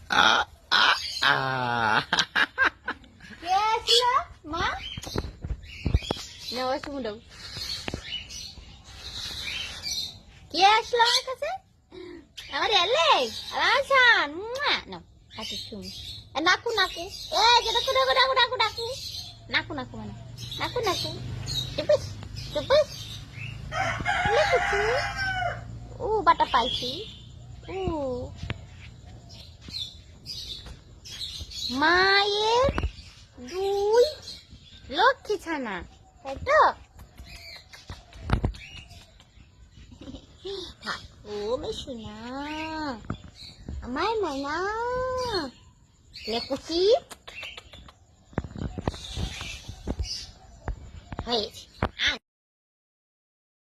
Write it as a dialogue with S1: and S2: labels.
S1: কে আসলো মা নেওয়া শুনে দাও কে আসলো আমার কাছে আমার এলে আলাসান না আচ্ছা শুনি নাকু নাকু এই যে ডাকু ডাকু ডাকু ডাকু ডাকু নাকু নাকু মানে নাকু নাকু চুপিস চুপিস নাকু ও বাটা পাইছি ও মায়ের দুই লক্ষ্মী ছানা তাই তো ও মেশিনা আমার ময়না লেকুচি হয়েছে